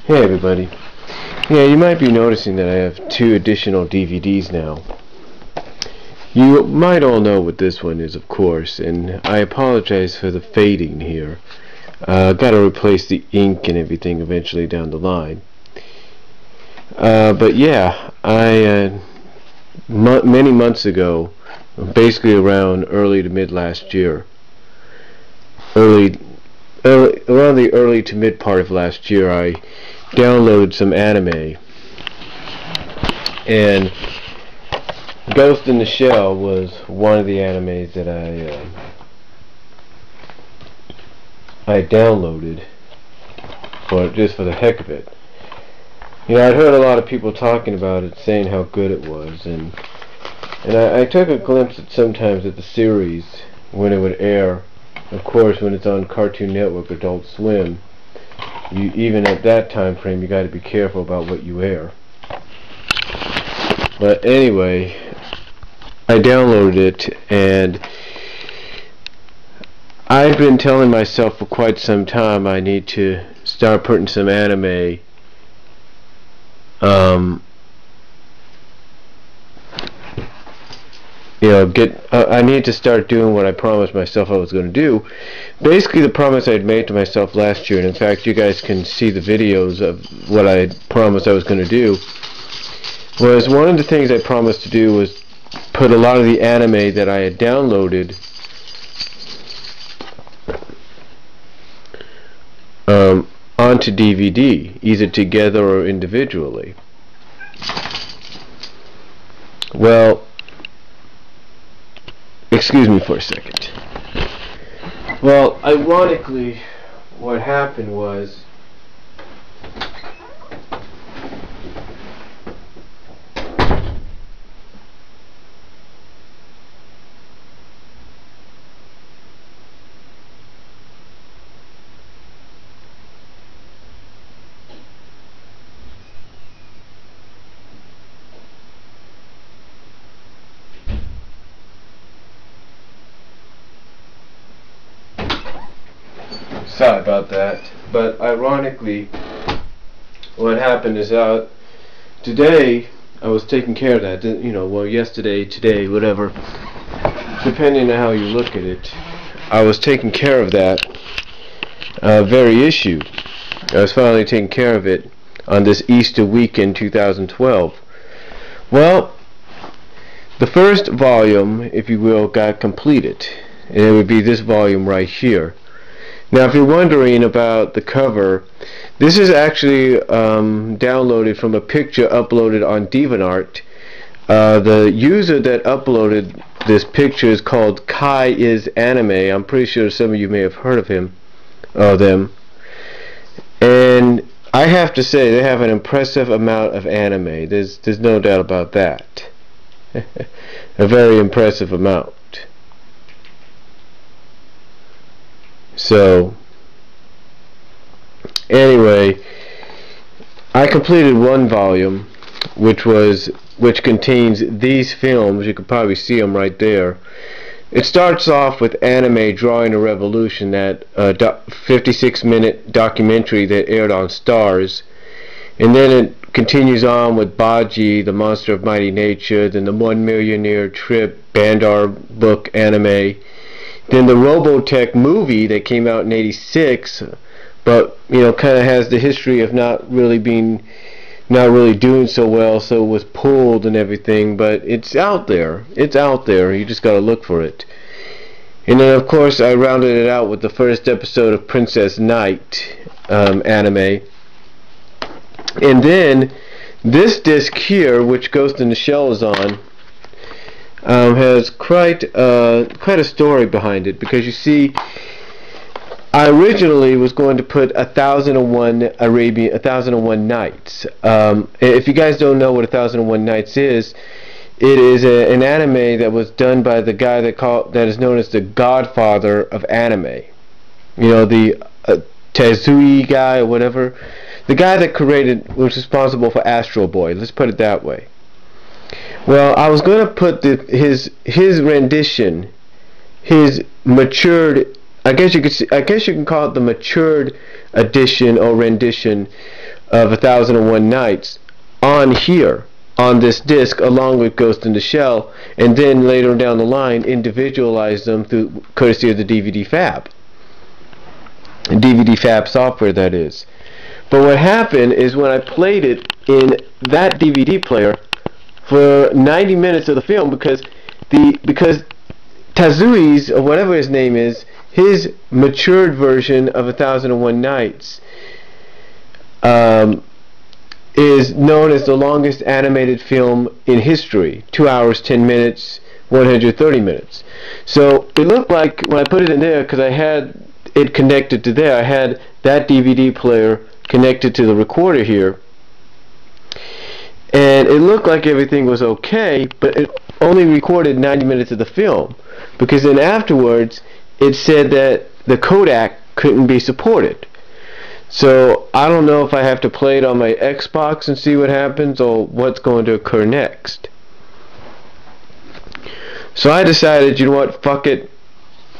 Hey everybody. Yeah, you might be noticing that I have 2 additional DVDs now. You might all know what this one is, of course, and I apologize for the fading here. Got to replace the ink and everything eventually down the line. But yeah, many months ago, basically around early to mid last year, around the early to mid part of last year, I downloaded some anime, and Ghost in the Shell was one of the animes that I downloaded just for the heck of it. You know, I'd heard a lot of people talking about it, saying how good it was, and I took a glimpse sometimes at the series when it would air. Of course, when it's on Cartoon Network, Adult Swim, even at that time frame, you got to be careful about what you air. But anyway, I downloaded it, and I've been telling myself for quite some time I need to start putting some anime I need to start doing what I promised myself I was going to do. Basically, the promise I had made to myself last year, and in fact, you guys can see the videos of what I had promised I was going to do, was one of the things I promised to do was put a lot of the anime that I had downloaded onto DVD, either together or individually. Well, excuse me for a second. Well, ironically, what happened was sorry about that, but ironically, what happened is today I was taking care of that. Well, yesterday, today, whatever, depending on how you look at it, I was taking care of that very issue. I was finally taking care of it on this Easter weekend 2012. Well, the first volume, if you will, got completed, and it would be this volume right here. Now, if you're wondering about the cover, this is actually downloaded from a picture uploaded on DeviantArt. The user that uploaded this picture is called Kai Is Anime. I'm pretty sure some of you may have heard of them. And I have to say, they have an impressive amount of anime. There's no doubt about that. A very impressive amount. So, anyway, I completed one volume, which contains these films. You could probably see them right there. It starts off with Anime Drawing a Revolution, that 56-minute documentary that aired on Stars, and then it continues on with Baji, the Monster of Mighty Nature, then the One Millionaire Trip Bandar book anime. Then the Robotech movie that came out in '86, but kind of has the history of not really doing so well, so it was pulled and everything. But it's out there. It's out there. You just got to look for it. And then, of course, I rounded it out with the first episode of Princess Knight anime. And then this disc here, which Ghost in the Shell is on, has quite a story behind it, because you see, I originally was going to put 1001 Nights. If you guys don't know what 1001 Nights is, it is an anime that was done by the guy that is known as the Godfather of anime. The Tezui guy or whatever, the guy that was responsible for Astro Boy. Let's put it that way. Well, I was going to put his rendition, his matured, I guess you can call it the matured edition or rendition of 1001 Nights on here, on this disc, along with Ghost in the Shell, and then later down the line individualize them through courtesy of the DVD Fab. DVD Fab software, that is. But what happened is when I played it in that DVD player for 90 minutes of the film, because Tazui's, or whatever his name is, his matured version of 1001 Nights is known as the longest animated film in history. 2 hours, 10 minutes, 130 minutes. So it looked like, when I put it in there, because I had it connected to there, I had that DVD player connected to the recorder here, and it looked like everything was okay, but it only recorded 90 minutes of the film, because then afterwards it said that the codec couldn't be supported. So I don't know if I have to play it on my Xbox and see what happens, or what's going to occur next. So I decided, you know what, fuck it,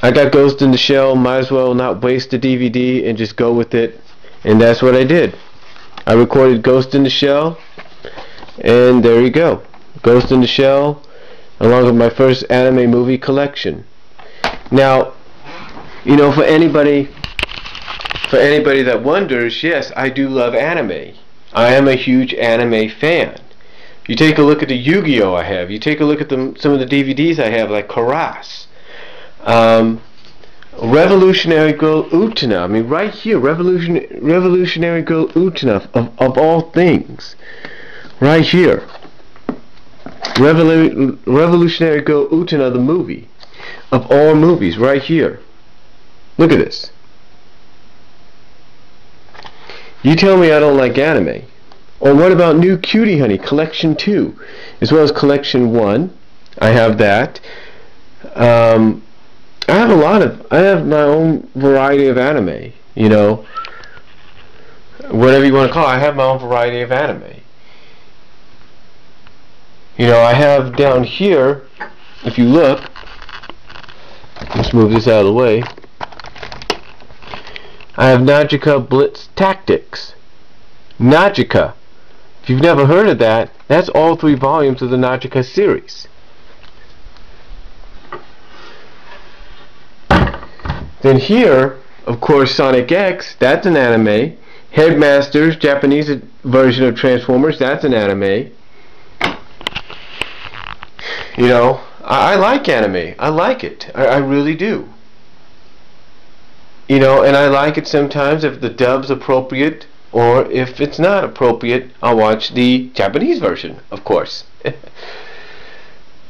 I got Ghost in the Shell, might as well not waste the DVD and just go with it. And that's what I did. I recorded Ghost in the Shell, and there you go. Ghost in the Shell, along with my first anime movie collection. Now, you know, for anybody that wonders, yes, I do love anime. I am a huge anime fan. You take a look at the Yu-Gi-Oh! I have. You take a look at some of the DVDs I have, like Karas. Revolutionary Girl Utena. I mean, right here, Revolutionary Girl Utena, of all things. Right here. Revolutionary Girl Utena, the movie. Of all movies, right here. Look at this. You tell me I don't like anime. Or what about New Cutie Honey, Collection 2, as well as Collection 1. I have that. I have my own variety of anime, you know, whatever you want to call it. I have my own variety of anime. You know, I have down here, if you look, let's move this out of the way, I have Najica Blitz Tactics. Najica. If you've never heard of that, that's all 3 volumes of the Najica series. Then here, of course, Sonic X, that's an anime. Headmasters, Japanese version of Transformers, that's an anime. You know, I like anime. I like it. I really do. You know, and I like it sometimes if the dub's appropriate, or if it's not appropriate, I'll watch the Japanese version, of course.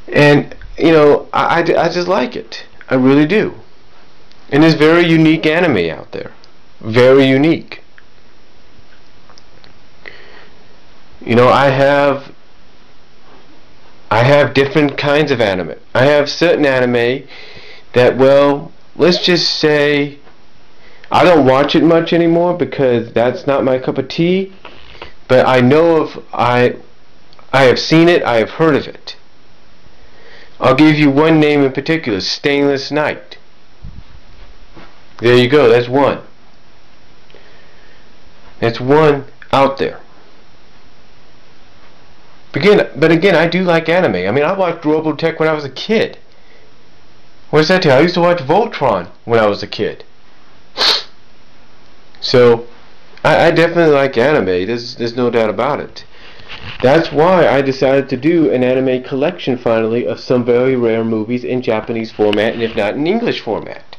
And, you know, I just like it. I really do. And there's very unique anime out there. Very unique. You know, I have different kinds of anime. I have certain anime that, well, let's just say I don't watch it much anymore because that's not my cup of tea, but I know of, I have seen it, I have heard of it. I'll give you one name in particular, Stainless Night. There you go, that's one. That's one out there. But again, I do like anime. I mean, I watched Robotech when I was a kid. What does that tell you? I used to watch Voltron when I was a kid. So, I definitely like anime. There's no doubt about it. That's why I decided to do an anime collection finally of some very rare movies in Japanese format, and if not in English format.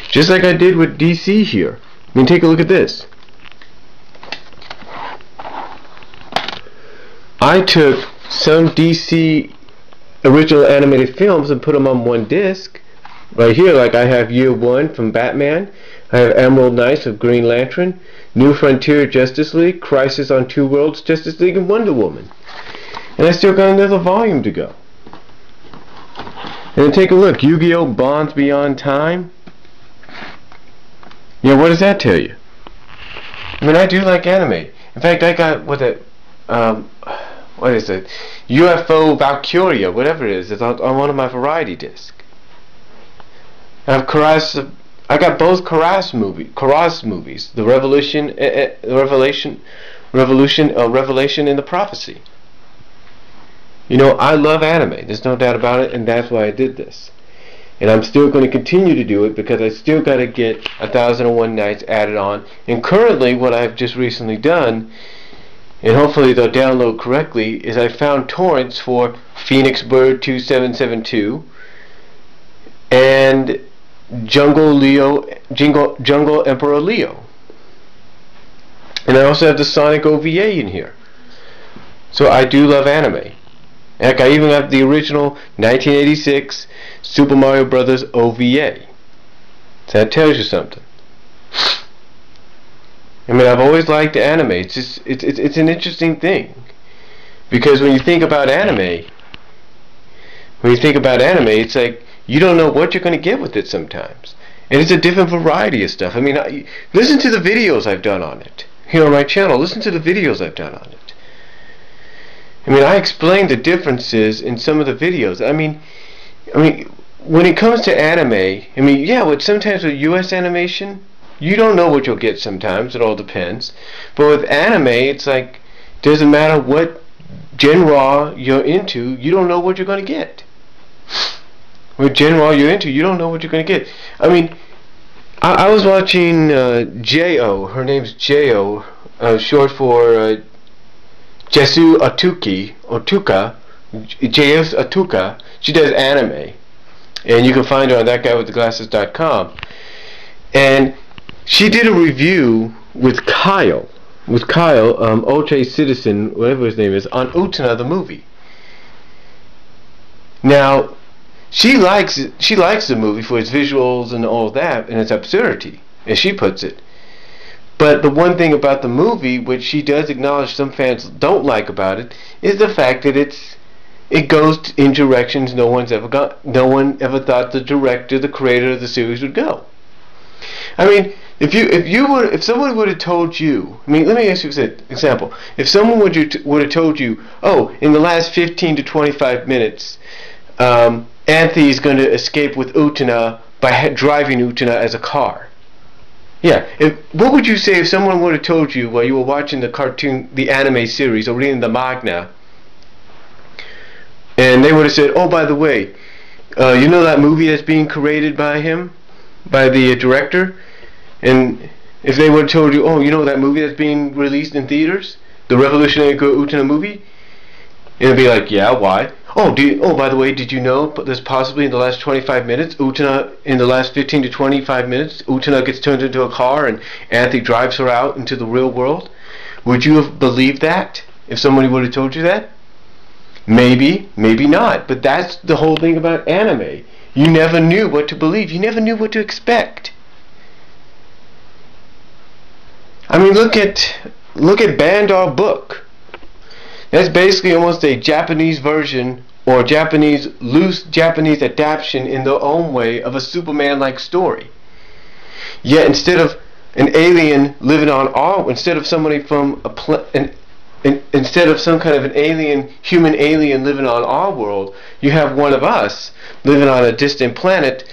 Just like I did with DC here. I mean, take a look at this. I took some DC original animated films and put them on one disc. Right here, like I have Year One from Batman. I have Emerald Knights of Green Lantern, New Frontier Justice League, Crisis on Two Worlds Justice League, and Wonder Woman. And I still got another volume to go. And then take a look, Yu-Gi-Oh! Bonds Beyond Time. Yeah, what does that tell you? I mean, I do like anime. In fact, I got what is it? UFO Valkyria, whatever it is. It's on one of my variety discs. I have I got both Karas movies, the Revelation, Revelation, and the Prophecy. You know, I love anime. There's no doubt about it, and that's why I did this. And I'm still going to continue to do it because I still got to get 1001 Nights added on. And currently, what I've just recently done, and hopefully they'll download correctly, is I found torrents for Phoenix Bird 2772 and Jungle Emperor Leo. And I also have the Sonic OVA in here. So I do love anime. Heck, I even have the original 1986 Super Mario Brothers OVA. So that tells you something. I mean, I've always liked anime. It's just it's an interesting thing, because when you think about anime, it's like you don't know what you're going to get with it sometimes, and it's a different variety of stuff. I mean, listen to the videos I've done on it here on my channel. Listen to the videos I've done on it. I mean, I explained the differences in some of the videos. I mean, when it comes to anime, I mean, yeah, sometimes with U.S. animation, you don't know what you'll get sometimes. It all depends. But with anime, it's like, doesn't matter what genre you're into, you don't know what you're going to get. What genre you're into, you don't know what you're going to get. I mean, I was watching J.O. Her name's J.O., short for Jesu Atuka, J.S. Atuka. She does anime, and you can find her on thatguywiththeglasses.com. And she did a review with Kyle, Ultra Citizen, whatever his name is, on Utena the movie. Now, she likes the movie for its visuals and all that, and its absurdity, as she puts it. But the one thing about the movie, which she does acknowledge some fans don't like about it, is the fact that it goes in directions no one ever thought the director, the creator of the series would go. I mean, if someone would have told you, I mean, let me ask you an example. If someone would have told you, oh, in the last 15 to 25 minutes, Anthe is going to escape with Utena by driving Utena as a car. Yeah, what would you say if someone would have told you while you were watching the anime series or reading the manga, and they would have said, oh, by the way, you know that movie that's being created by him, by the director? And if they would have told you, oh, you know that movie that's being released in theaters, the Revolutionary Girl Utena movie? And it'd be like, yeah, why? Oh, by the way, did you know there's possibly in the last 25 minutes, in the last 15 to 25 minutes, Utena gets turned into a car and Anthe drives her out into the real world? Would you have believed that if somebody would have told you that? Maybe, maybe not. But that's the whole thing about anime. You never knew what to believe. You never knew what to expect. I mean, look at Bandar Book. That's basically almost a Japanese version or loose Japanese adaptation in their own way of a Superman-like story. Yet instead of an alien living on instead of somebody from instead of some kind of an human alien living on our world, you have one of us living on a distant planet,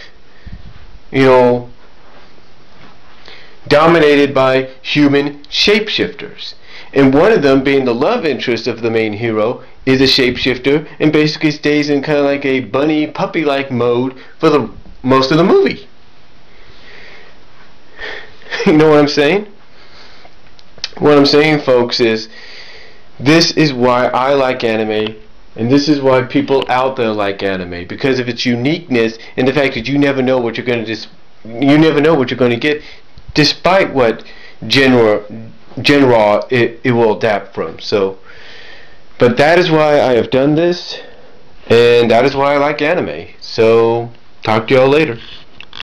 you know, dominated by human shapeshifters. And one of them, being the love interest of the main hero, is a shapeshifter and basically stays in kind of like a bunny puppy-like mode for the most of the movie. You know what I'm saying? What I'm saying, folks, is this is why I like anime, and this is why people out there like anime, because of its uniqueness and the fact that you never know what you're going to get, despite what genre it will adapt from. So, but that is why I have done this, and that is why I like anime. So, talk to y'all later.